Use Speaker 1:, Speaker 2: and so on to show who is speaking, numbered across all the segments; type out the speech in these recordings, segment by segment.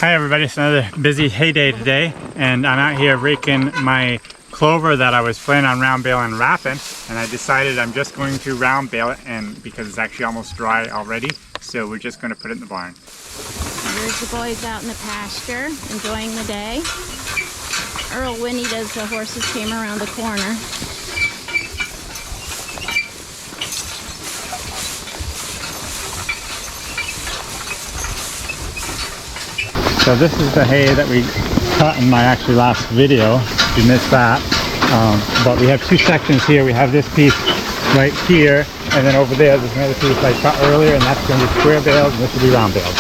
Speaker 1: Hi everybody, it's another busy hay day today, and I'm out here raking my clover that I was planning on round baling and wrapping, and I decided I'm just going to round bale it, and because it's actually almost dry already, so we're just going to put it in the barn.
Speaker 2: There's the boys out in the pasture enjoying the day. Earl whinnied as the horses came around the corner.
Speaker 1: So this is the hay that we cut in my actually last video, if you missed that. But we have two sections here. We have this piece right here, and then over there there's another piece I cut earlier, and that's going to be square bales, and this will be round bales.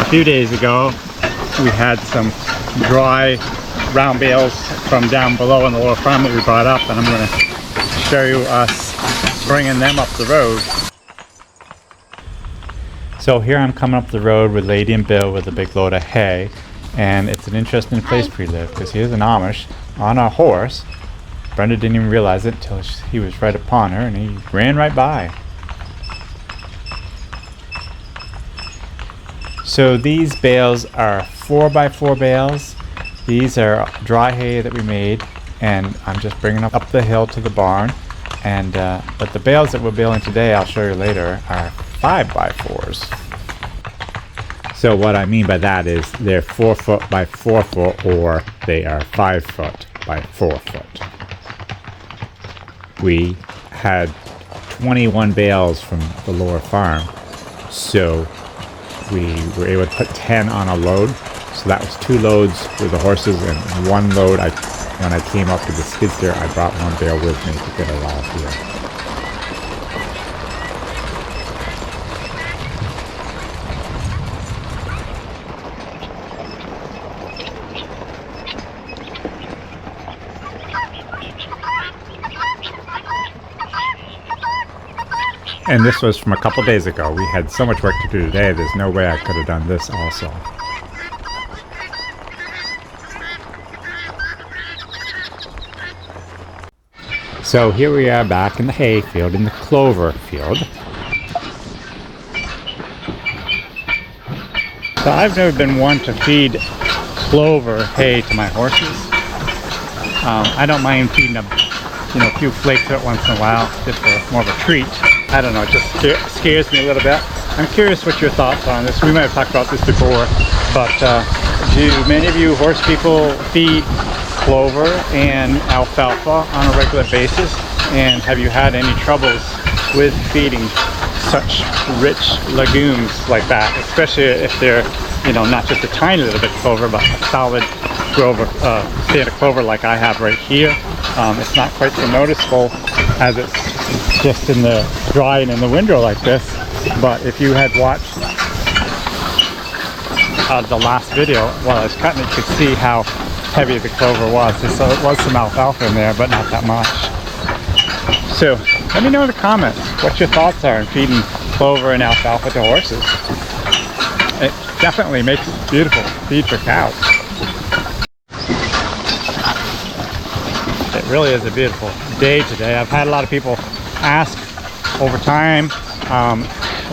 Speaker 1: A few days ago we had some dry round bales from down below on the lower farm that we brought up, and I'm going to show you us bringing them up the road. So here I'm coming up the road with Lady and Bill with a big load of hay, and it's an interesting place where we live because here's an Amish on a horse. Brenda didn't even realize it until he was right upon her, and he ran right by. So these bales are 4x4 bales. These are dry hay that we made, and I'm just bringing them up the hill to the barn. And but the bales that we're baling today, I'll show you later, are 5x4s. So what I mean by that is they're 4 foot by 4 foot, or they are 5 foot by 4 foot. We had 21 bales from the lower farm, so we were able to put 10 on a load. So that was 2 loads with the horses, and 1 load when I came up to the skid steer, I brought 1 bale with me to get it all here. And this was from a couple days ago. We had so much work to do today, there's no way I could have done this also. So here we are back in the hay field, in the clover field. So I've never been one to feed clover hay to my horses. I don't mind feeding them, a few flakes of it once in a while, just for more of a treat. I don't know, it just scares me a little bit. I'm curious what your thoughts are on this. We might have talked about this before, but do many of you horse people feed clover and alfalfa on a regular basis? And have you had any troubles with feeding such rich legumes like that, especially if they're, not just a tiny little bit of clover, but a solid stand of clover like I have right here? It's not quite so noticeable as it's just in the dry and in the windrow like this, but if you had watched the last video while I was cutting it, you could see how heavy the clover was. So it was some alfalfa in there, but not that much. So let me know in the comments what your thoughts are on feeding clover and alfalfa to horses. It definitely makes it beautiful feed for cows. It really is a beautiful day today. I've had a lot of people ask over time,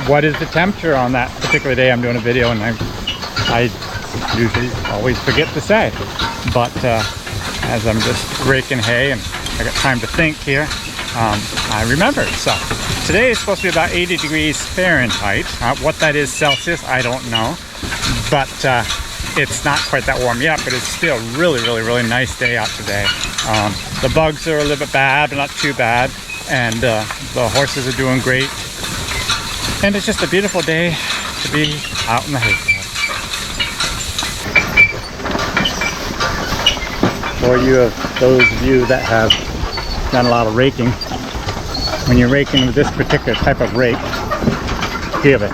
Speaker 1: what is the temperature on that particular day I'm doing a video, and I usually always forget to say. But as I'm just raking hay and I got time to think here, I remembered. So today is supposed to be about 80 degrees Fahrenheit. What that is Celsius, I don't know. But it's not quite that warm yet, but it's still really, really, really nice day out today. The bugs are a little bit bad, but not too bad. And the horses are doing great. And it's just a beautiful day to be out in the hayfield. For those of you that have done a lot of raking, when you're raking with this particular type of rake, feel it.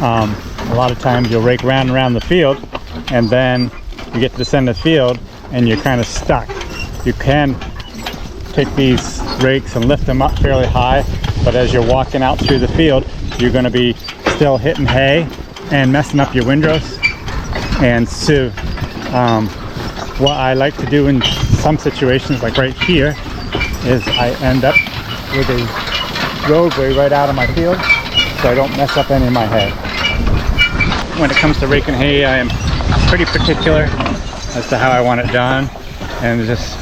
Speaker 1: A lot of times you'll rake round and around the field, and then you get to the center of the field and you're kind of stuck. You can take these rakes and lift them up fairly high, but as you're walking out through the field, you're going to be still hitting hay and messing up your windrows. And so what I like to do in some situations, like right here, is I end up with a roadway right out of my field so I don't mess up any of my hay. when it comes to raking hay, I am pretty particular as to how I want it done, and just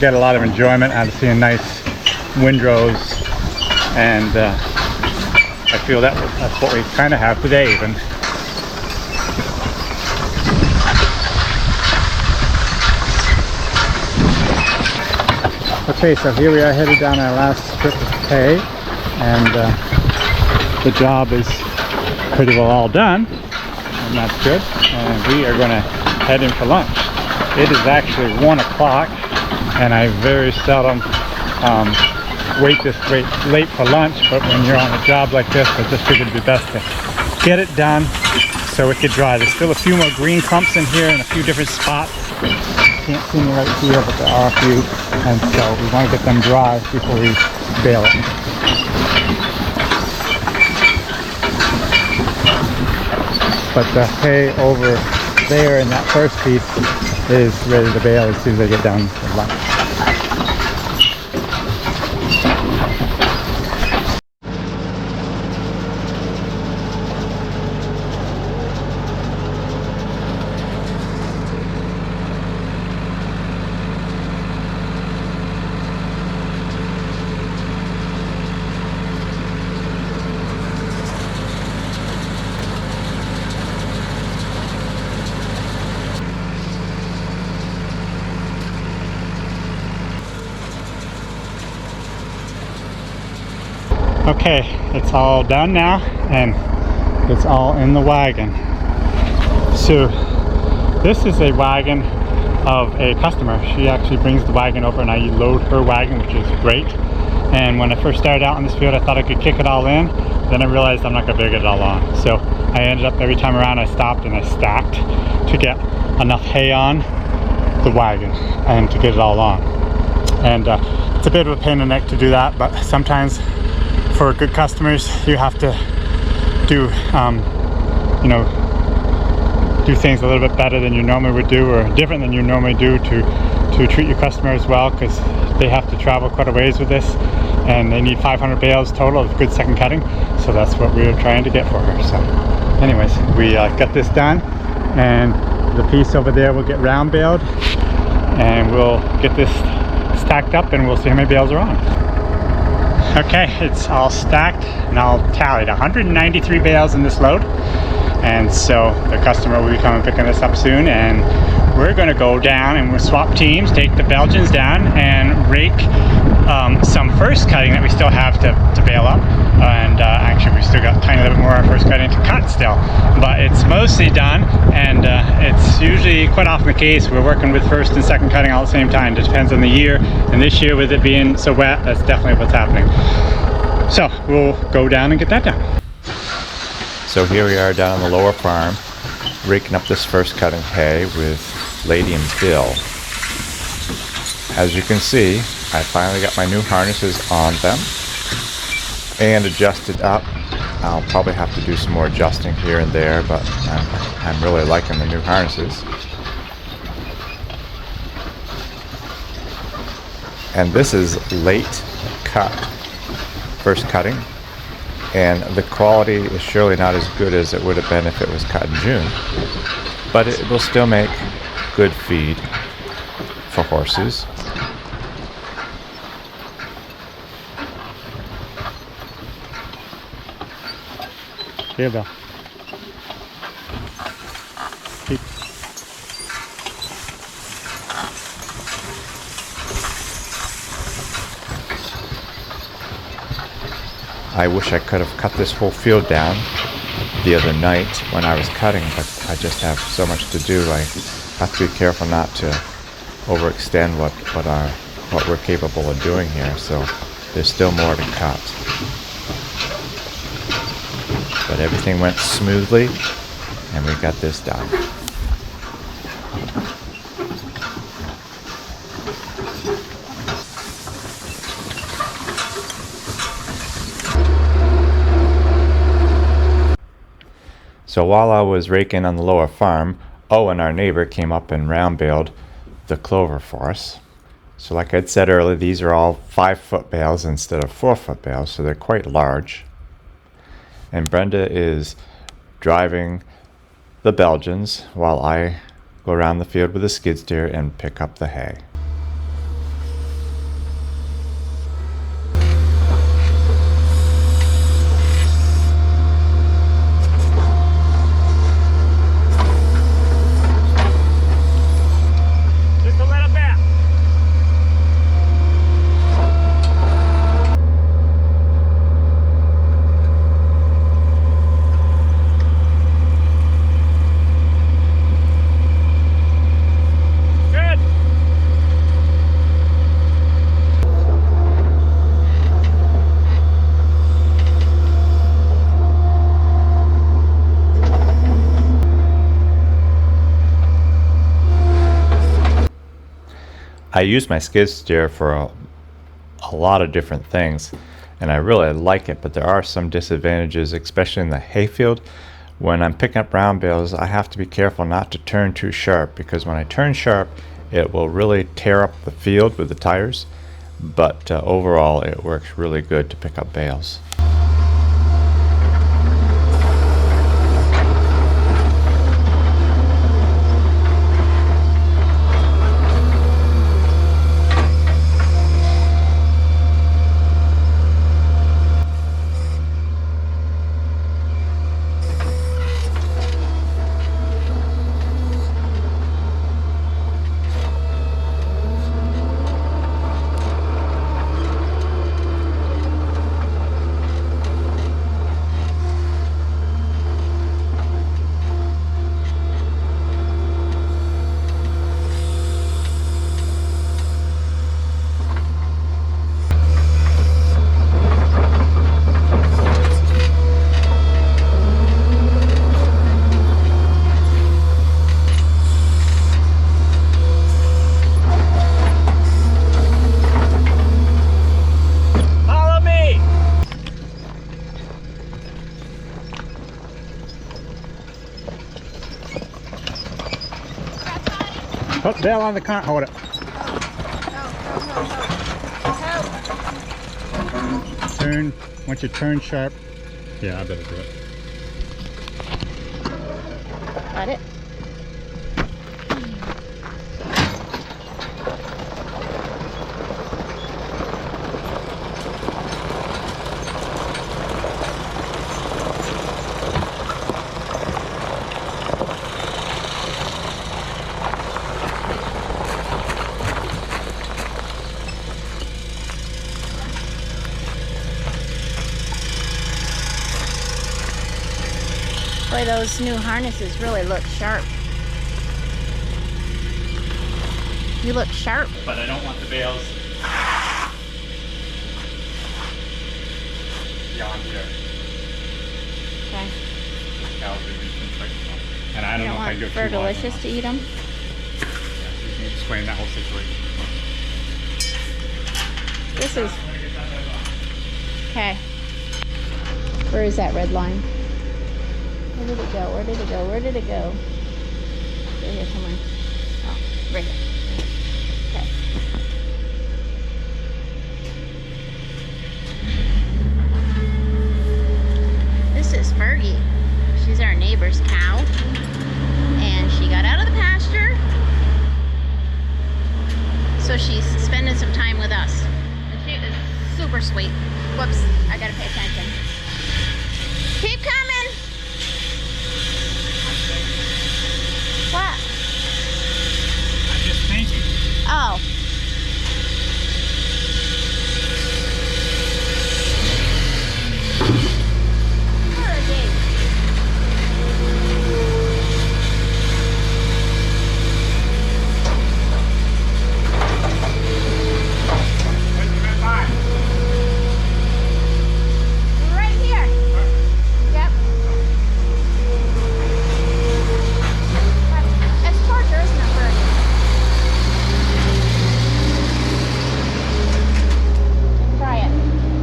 Speaker 1: get a lot of enjoyment out of seeing nice windrows, and I feel that's what we kind of have today even. Okay, so here we are headed down our last strip of hay, and the job is pretty well all done, and that's good. And we are going to head in for lunch. It is actually 1 o'clock, and I very seldom wait this late for lunch, but when you're on a job like this, I just figured it'd be best to get it done so it could dry. There's still a few more green clumps in here in a few different spots. Can't see me right here, but there are a few, and so we want to get them dry before we bale it. But the hay over there in that first piece is ready to bale as soon as I get done with lunch. Okay, it's all done now, and it's all in the wagon. So this is a wagon of a customer. She actually brings the wagon over and I load her wagon, which is great. And when I first started out in this field, I thought I could kick it all in. Then I realized I'm not going to be able to get it all on. So I ended up, every time around, I stopped and I stacked to get enough hay on the wagon and to get it all on. And it's a bit of a pain in the neck to do that, but sometimes for good customers, you have to do, you know, do things a little bit better than you normally would do, or different than you normally do, to treat your customers well, because they have to travel quite a ways with this, and they need 500 bales total of good second cutting. So that's what we were trying to get for her. So anyways, we got this done, and the piece over there will get round baled, and we'll get this stacked up, and we'll see how many bales are on. Okay, it's all stacked and all tallied. 193 bales in this load, and so the customer will be coming picking this up soon, and we're going to go down and we'll swap teams, take the Belgians down and rake some first cutting that we still have to bale up, and actually we still got a tiny little bit more first cutting to cut still, but it's mostly done. And it's usually quite often the case we're working with first and second cutting all at the same time. It depends on the year, and this year with it being so wet, that's definitely what's happening. So we'll go down and get that done.
Speaker 3: So here we are down on the lower farm, raking up this first cutting hay with Lady and Bill. As you can see, I finally got my new harnesses on them and adjusted up. I'll probably have to do some more adjusting here and there, but I'm really liking the new harnesses. And this is late cut, first cutting, and the quality is surely not as good as it would have been if it was cut in June, but it will still make good feed for horses.
Speaker 1: Here, Bill. Keep.
Speaker 3: I wish I could have cut this whole field down the other night when I was cutting, but I just have so much to do. I have to be careful not to overextend what we're capable of doing here, so there's still more to cut. But everything went smoothly, and we got this done. So while I was raking on the lower farm, Owen, our neighbor, came up and round baled the clover for us. So like I'd said earlier, these are all 5-foot bales instead of 4-foot bales, so they're quite large. And Brenda is driving the Belgians while I go around the field with a skid steer and pick up the hay.
Speaker 1: Just a little bit. Good.
Speaker 3: I use my skid steer for a lot of different things, and I really like it, but there are some disadvantages, especially in the hayfield. When I'm picking up brown bales, I have to be careful not to turn too sharp, because when I turn sharp, it will really tear up the field with the tires, but overall it works really good to pick up bales.
Speaker 1: Put Bale on the cart. Hold it. Turn. Once you turn sharp. Yeah, I better do it.
Speaker 2: Got it? Boy, those new harnesses really look sharp. You look sharp.
Speaker 1: But I don't want the bales beyond here.
Speaker 2: Okay.
Speaker 1: Cows are just like, and I don't know if I
Speaker 2: You
Speaker 1: go
Speaker 2: don't
Speaker 1: too
Speaker 2: want
Speaker 1: long.
Speaker 2: Fergalicious to eat them?
Speaker 1: Yeah, you can explain that whole situation.
Speaker 2: This is... Okay. Where is that red line? Where did it go? Where did it go? Where did it go? Right here somewhere. Oh, right here. Okay. This is Fergie. She's our neighbor's cow. And she got out of the pasture. So she's spending some time with us. And she is super sweet. Whoops, I gotta pay attention. Keep coming! What?
Speaker 1: I'm just thinking.
Speaker 2: Oh. Right here. Yep. It's torture, isn't it, Fergie? Try it.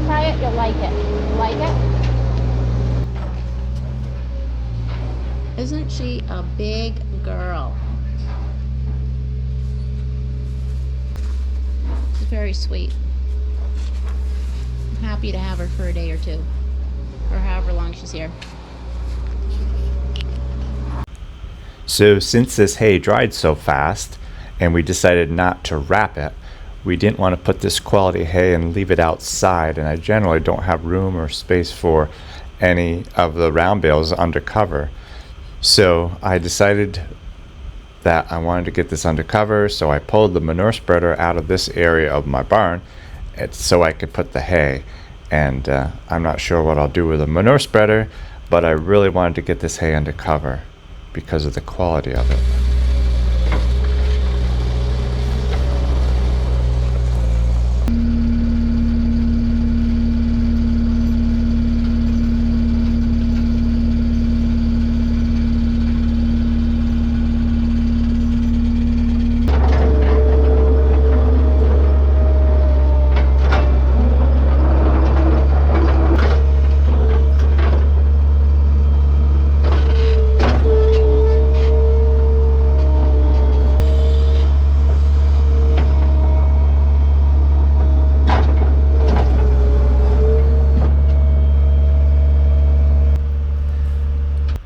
Speaker 2: Try it, you'll like it. You like it? Isn't she a big girl? She's very sweet. I'm happy to have her for a day or two. Or however long she's here.
Speaker 3: So since this hay dried so fast and we decided not to wrap it, we didn't want to put this quality hay and leave it outside, and I generally don't have room or space for any of the round bales under cover. So I decided that I wanted to get this under cover, so I pulled the manure spreader out of this area of my barn so I could put the hay. And I'm not sure what I'll do with a manure spreader, but I really wanted to get this hay under cover because of the quality of it.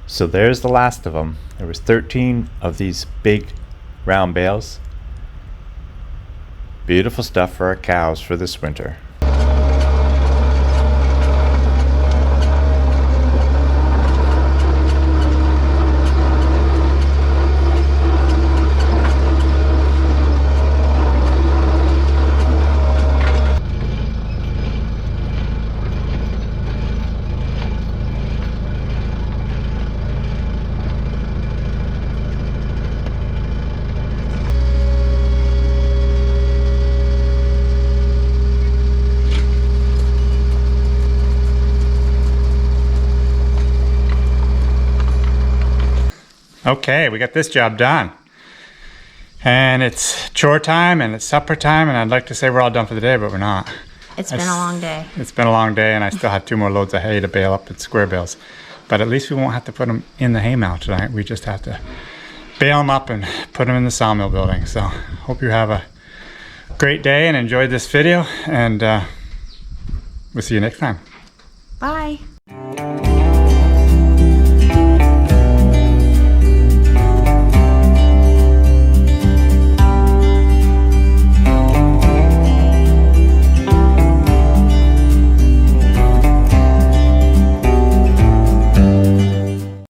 Speaker 3: So there's the last of them. There was 13 of these big round bales. Beautiful stuff for our cows for this winter.
Speaker 1: Okay, we got this job done. And it's chore time and it's supper time, and I'd like to say we're all done for the day, but we're not.
Speaker 2: It's been a long day.
Speaker 1: It's been a long day, and I still have 2 more loads of hay to bale up at square bales. But at least we won't have to put them in the hay mow tonight. We just have to bale them up and put them in the sawmill building. So hope you have a great day and enjoyed this video, and we'll see you next time.
Speaker 2: Bye.